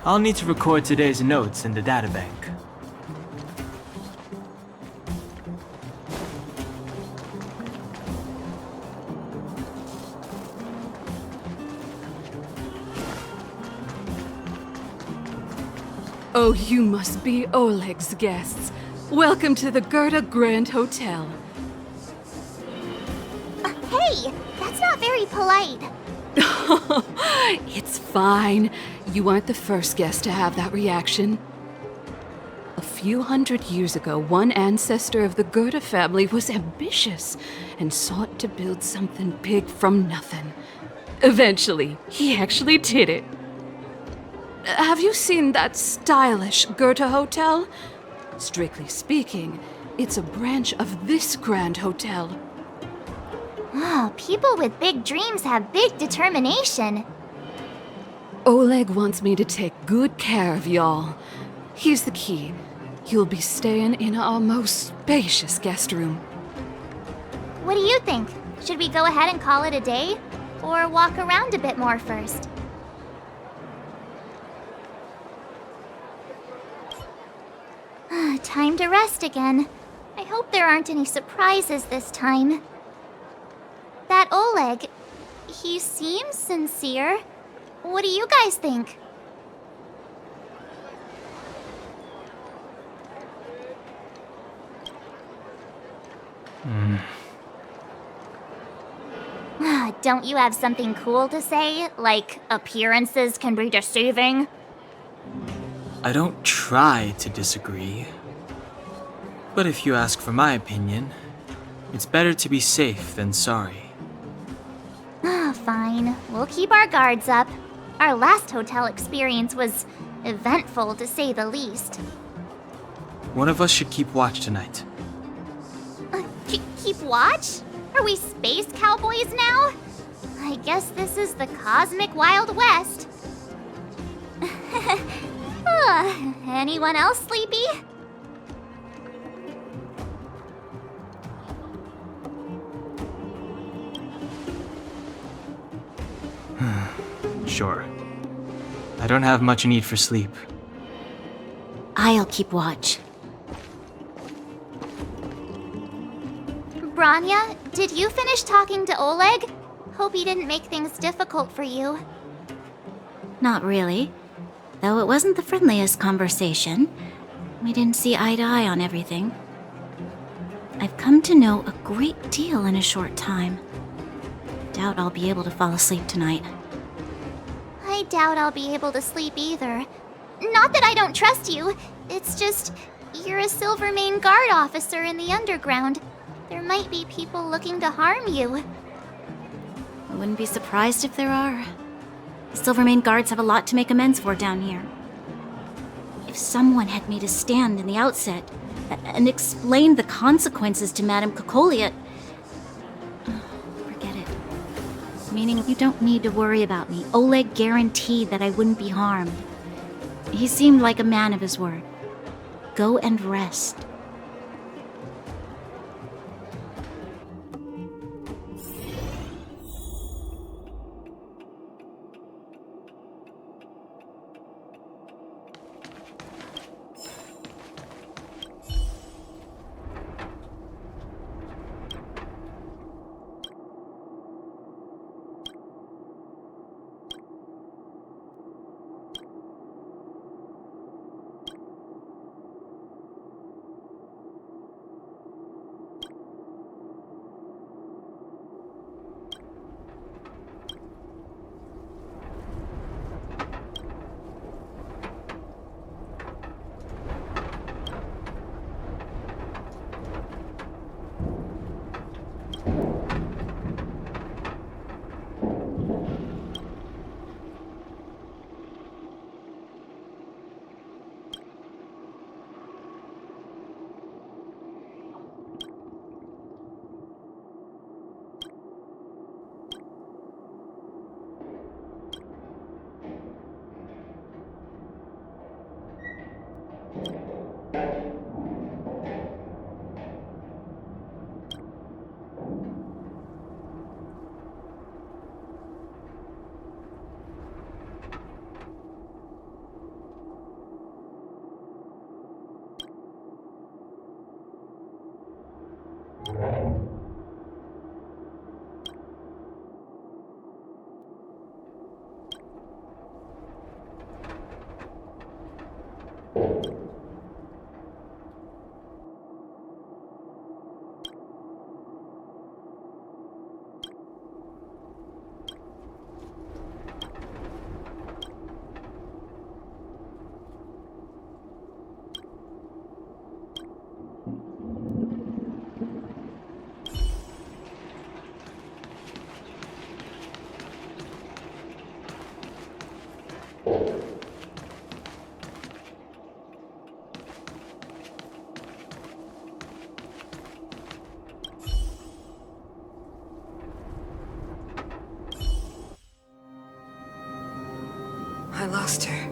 I'll need to record today's notes in the databank. Oh, you must be Oleg's guests. Welcome to the Goethe Grand Hotel. Hey, that's not very polite. It's fine. You aren't the first guest to have that reaction. A few hundred years ago, one ancestor of the Goethe family was ambitious and sought to build something big from nothing. Eventually, he actually did it. Have you seen that stylish Goethe Hotel? Strictly speaking, it's a branch of this Grand Hotel. Oh, people with big dreams have big determination. Oleg wants me to take good care of y'all. Here's the key. You'll be staying in our most spacious guest room. What do you think? Should we go ahead and call it a day? Or walk around a bit more first? Time to rest again. I hope there aren't any surprises this time. That Oleg, he seems sincere. What do you guys think? Don't you have something cool to say? Like, appearances can be deceiving? I don't try to disagree. But if you ask for my opinion, it's better to be safe than sorry. Fine. We'll keep our guards up. Our last hotel experience was eventful, to say the least. One of us should keep watch tonight. Keep watch? Are we space cowboys now? I guess this is the cosmic Wild West. Anyone else sleepy? Sure. I don't have much need for sleep. I'll keep watch. Bronya, did you finish talking to Oleg? Hope he didn't make things difficult for you. Not really. Though it wasn't the friendliest conversation. We didn't see eye to eye on everything. I've come to know a great deal in a short time. Doubt I'll be able to fall asleep tonight. I doubt I'll be able to sleep either. Not that I don't trust you. It's just, you're a Silvermane Guard officer in the underground. There might be people looking to harm you. I wouldn't be surprised if there are. The Silvermane Guards have a lot to make amends for down here. If someone had made a stand in the outset and explained the consequences to Madame Cocolia, forget it. Meaning you don't need to worry about me. Oleg guaranteed that I wouldn't be harmed. He seemed like a man of his word. Go and rest. I lost her.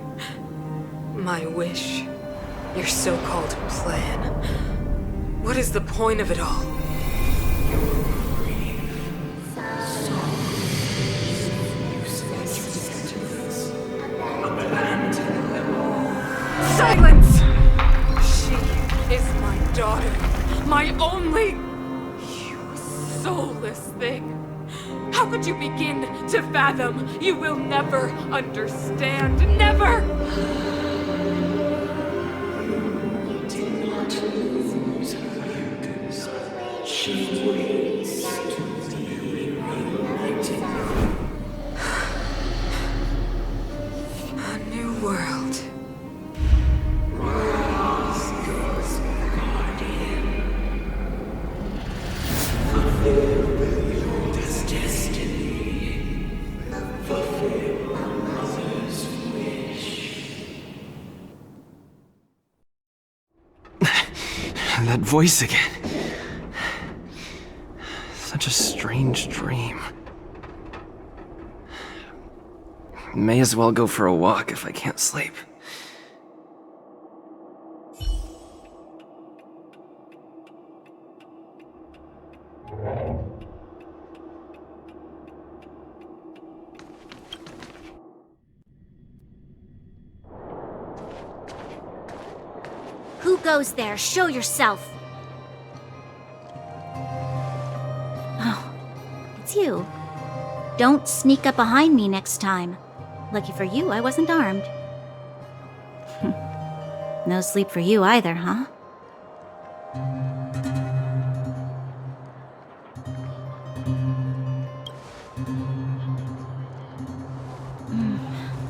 My wish. Your so-called plan. What is the point of it all? Silence! She is my daughter. My only... You soulless thing. How could you begin to fathom? You will never understand. Never! A new world. That voice again. Such a strange dream. May as well go for a walk if I can't sleep. Who goes there? Show yourself! Oh, it's you. Don't sneak up behind me next time. Lucky for you, I wasn't armed. No sleep for you either, huh?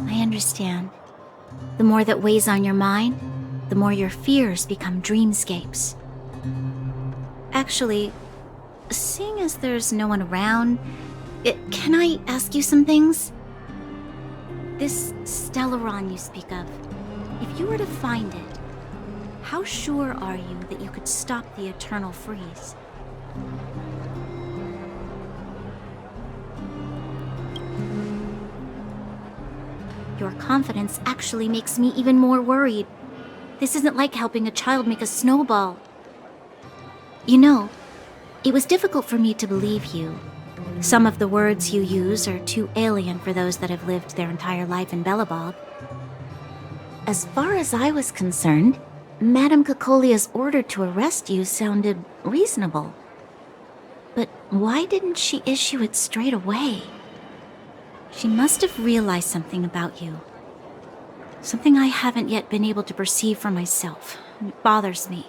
I understand. The more that weighs on your mind, the more your fears become dreamscapes. Actually, seeing as there's no one around, can I ask you some things? This Stellaron you speak of, if you were to find it, how sure are you that you could stop the eternal freeze? Your confidence actually makes me even more worried. This isn't like helping a child make a snowball. You know, it was difficult for me to believe you. Some of the words you use are too alien for those that have lived their entire life in Belobog. As far as I was concerned, Madame Cocolia's order to arrest you sounded reasonable. But why didn't she issue it straight away? She must have realized something about you. Something I haven't yet been able to perceive for myself. It bothers me.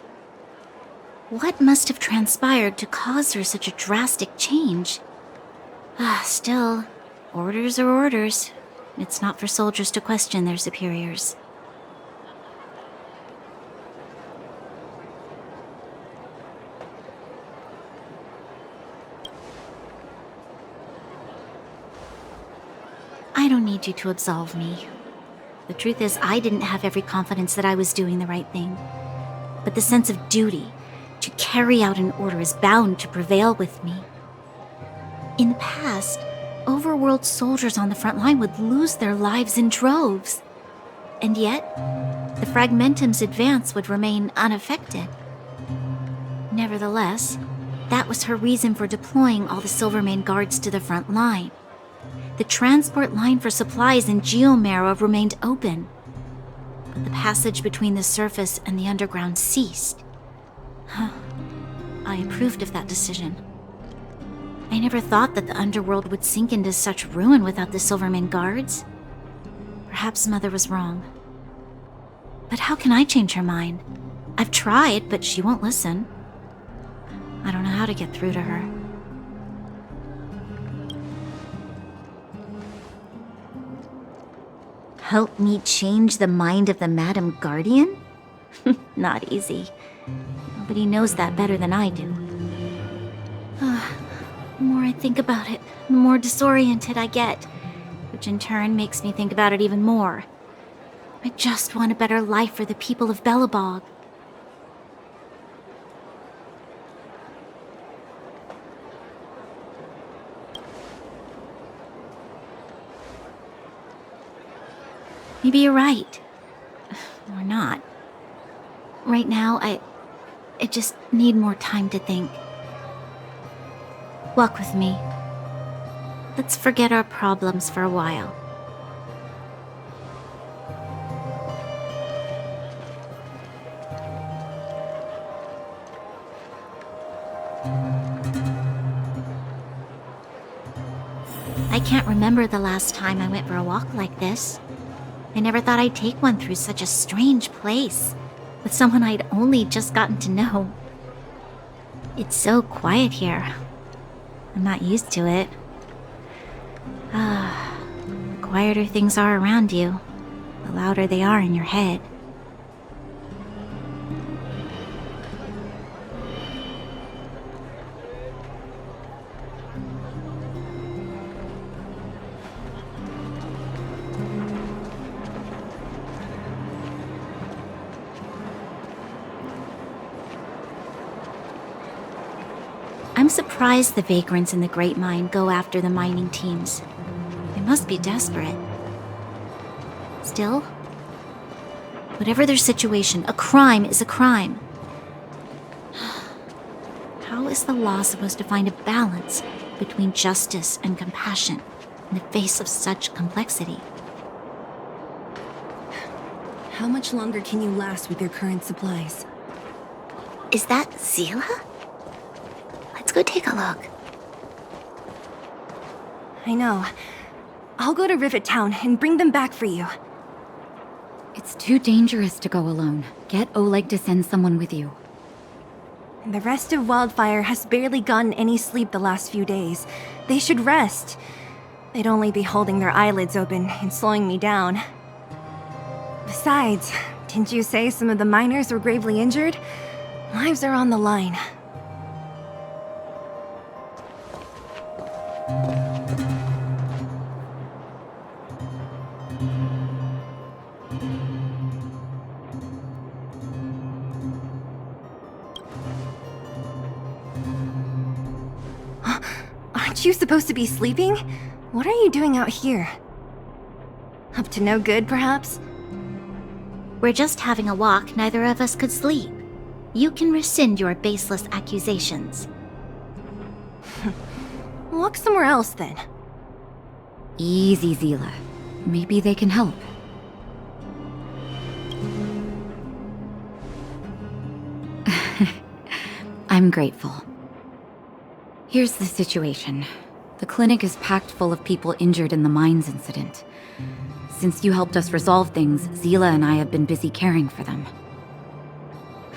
What must have transpired to cause her such a drastic change? Still, orders are orders. It's not for soldiers to question their superiors. I don't need you to absolve me. The truth is, I didn't have every confidence that I was doing the right thing. But the sense of duty to carry out an order is bound to prevail with me. In the past, overworld soldiers on the front line would lose their lives in droves. And yet, the Fragmentum's advance would remain unaffected. Nevertheless, that was her reason for deploying all the Silvermane guards to the front line. The transport line for supplies in Geomera remained open, but the passage between the surface and the underground ceased. I approved of that decision. I never thought that the underworld would sink into such ruin without the Silvermane guards. Perhaps Mother was wrong. But how can I change her mind? I've tried, but she won't listen. I don't know how to get through to her. Help me change the mind of the Madam Guardian? Not easy. Nobody knows that better than I do. The more I think about it, the more disoriented I get, which in turn makes me think about it even more. I just want a better life for the people of Belobog. Maybe you're right. Or not. Right now, I just need more time to think. Walk with me. Let's forget our problems for a while. I can't remember the last time I went for a walk like this. I never thought I'd take one through such a strange place, with someone I'd only just gotten to know. It's so quiet here. I'm not used to it. The quieter things are around you, the louder they are in your head. I'm surprised the vagrants in the Great Mine go after the mining teams. They must be desperate. Still, whatever their situation, a crime is a crime. How is the law supposed to find a balance between justice and compassion in the face of such complexity? How much longer can you last with your current supplies? Is that Seele? Let's go take a look. I know. I'll go to Rivet Town and bring them back for you. It's too dangerous to go alone. Get Oleg to send someone with you. The rest of Wildfire has barely gotten any sleep the last few days. They should rest. They'd only be holding their eyelids open and slowing me down. Besides, didn't you say some of the miners were gravely injured? Lives are on the line. Aren't you supposed to be sleeping? What are you doing out here? Up to no good, perhaps? We're just having a walk, neither of us could sleep. You can rescind your baseless accusations. Walk somewhere else, then. Easy, Seele. Maybe they can help. I'm grateful. Here's the situation. The clinic is packed full of people injured in the mines incident. Since you helped us resolve things, Seele and I have been busy caring for them.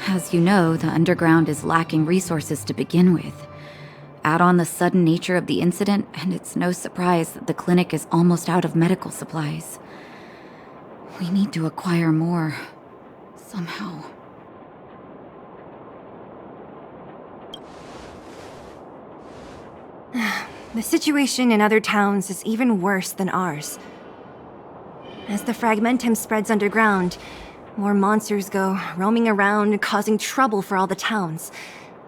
As you know, the underground is lacking resources to begin with. Add on the sudden nature of the incident, and it's no surprise that the clinic is almost out of medical supplies. We need to acquire more, somehow. The situation in other towns is even worse than ours. As the fragmentum spreads underground, more monsters go roaming around, causing trouble for all the towns.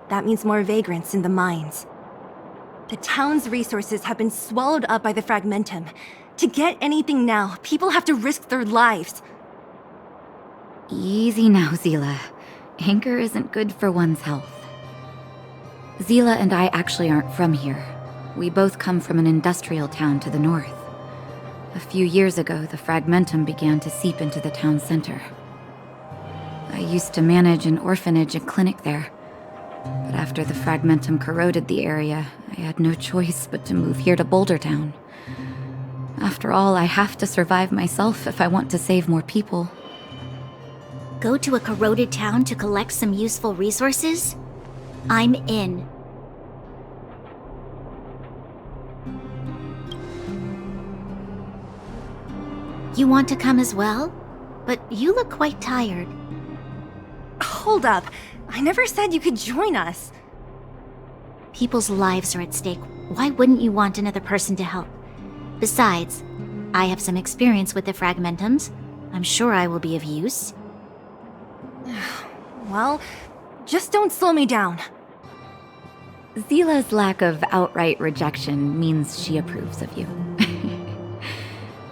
That means more vagrants in the mines. The town's resources have been swallowed up by the fragmentum. To get anything now, people have to risk their lives. Easy now, Seele. Anger isn't good for one's health. Seele and I actually aren't from here. We both come from an industrial town to the north. A few years ago, the fragmentum began to seep into the town center. I used to manage an orphanage and clinic there. But after the fragmentum corroded the area, I had no choice but to move here to Boulder Town. After all, I have to survive myself if I want to save more people. Go to a corroded town to collect some useful resources? I'm in. You want to come as well? But you look quite tired. Hold up. I never said you could join us. People's lives are at stake. Why wouldn't you want another person to help? Besides, I have some experience with the fragmentums. I'm sure I will be of use. Well, just don't slow me down. Seele's lack of outright rejection means she approves of you.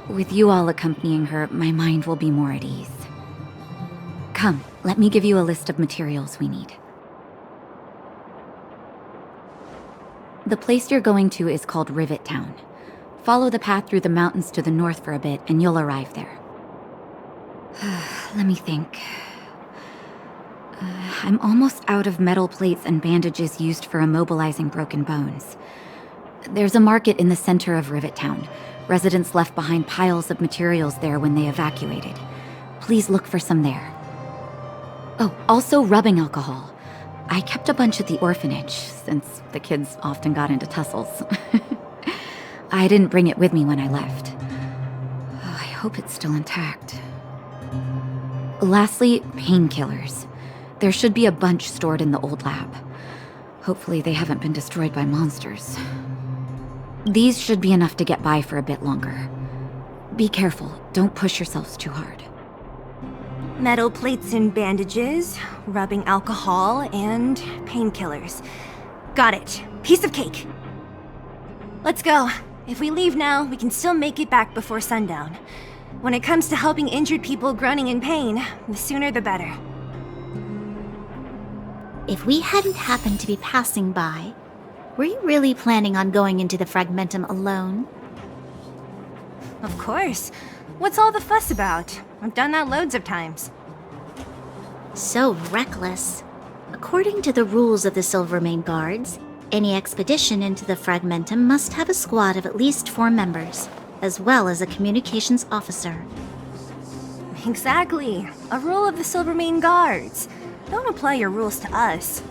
With you all accompanying her, my mind will be more at ease. Come, let me give you a list of materials we need. The place you're going to is called Rivet Town. Follow the path through the mountains to the north for a bit, and you'll arrive there. Let me think. I'm almost out of metal plates and bandages used for immobilizing broken bones. There's a market in the center of Rivet Town. Residents left behind piles of materials there when they evacuated. Please look for some there. Oh, also rubbing alcohol. I kept a bunch at the orphanage, since the kids often got into tussles. I didn't bring it with me when I left. I hope it's still intact. Lastly, painkillers. There should be a bunch stored in the old lab. Hopefully they haven't been destroyed by monsters. These should be enough to get by for a bit longer. Be careful, don't push yourselves too hard. Metal plates and bandages, rubbing alcohol, and painkillers. Got it. Piece of cake. Let's go. If we leave now, we can still make it back before sundown. When it comes to helping injured people groaning in pain, the sooner the better. If we hadn't happened to be passing by, were you really planning on going into the fragmentum alone? Of course. What's all the fuss about? I've done that loads of times. So reckless. According to the rules of the Silvermane Guards, any expedition into the fragmentum must have a squad of at least 4 members, as well as a communications officer. Exactly. A rule of the Silvermane Guards. Don't apply your rules to us.